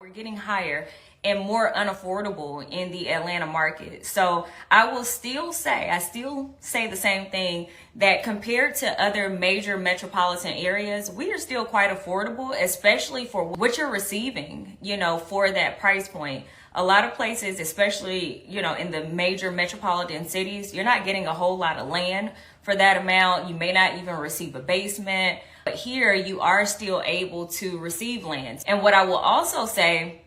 We're getting higher and more unaffordable in the Atlanta market. So I still say the same thing, that compared to other major metropolitan areas, we are still quite affordable, especially for what you're receiving, for that price point. A lot of places, especially, in the major metropolitan cities, you're not getting a whole lot of land for that amount. You may not even receive a basement, but here you are still able to receive land. And what I will also say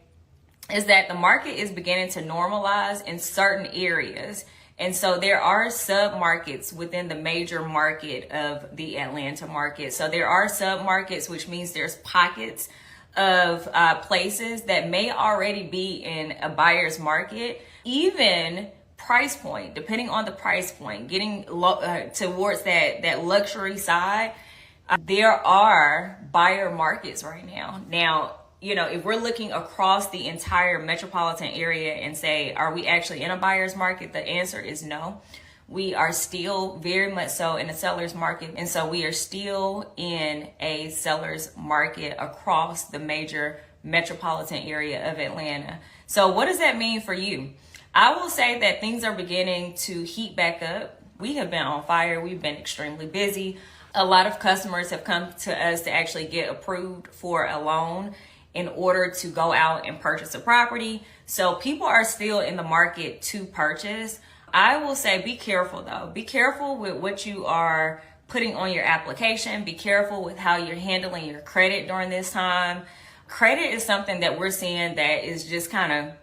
is that the market is beginning to normalize in certain areas. And so there are submarkets within the major market of the Atlanta market. So there are submarkets, which means there's pockets of places that may already be in a buyer's market, even price point, depending on the price point, getting towards that luxury side. There are buyer markets right now. Now, if we're looking across the entire metropolitan area and say, are we actually in a buyer's market? The answer is no. We are still very much so in a seller's market. And so we are still in a seller's market across the major metropolitan area of Atlanta. So what does that mean for you? I will say that things are beginning to heat back up. We have been on fire. We've been extremely busy. A lot of customers have come to us to actually get approved for a loan in order to go out and purchase a property. So people are still in the market to purchase. I will say be careful though. Be careful with what you are putting on your application. Be careful with how you're handling your credit during this time. Credit is something that we're seeing that is just kind of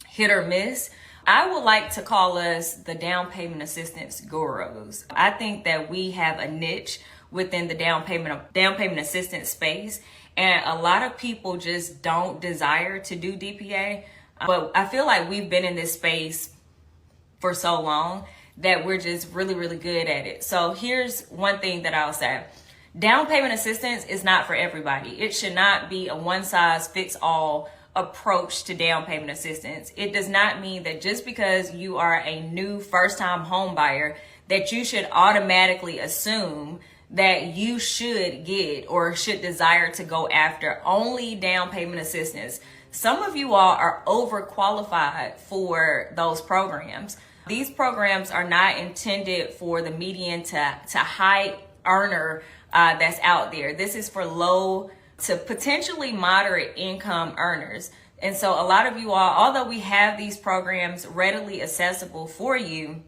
hit or miss. I would like to call us the down payment assistance gurus. I think that we have a niche within the down payment assistance space. And a lot of people just don't desire to do DPA. But I feel like we've been in this space for so long that we're just really, really good at it. So here's one thing that I'll say. Down payment assistance is not for everybody. It should not be a one size fits all approach to down payment assistance. It does not mean that just because you are a new first time home buyer that you should automatically assume that you should get or should desire to go after only down payment assistance. Some of you all are overqualified for those programs. These programs are not intended for the median to high earner that's out there. This is for low to potentially moderate income earners. And so a lot of you all, although we have these programs readily accessible for you,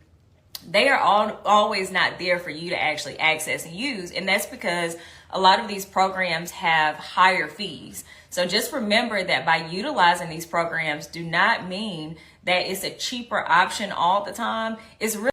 they are always not there for you to actually access and use. And that's because a lot of these programs have higher fees. So just remember that by utilizing these programs do not mean that it's a cheaper option all the time. It's really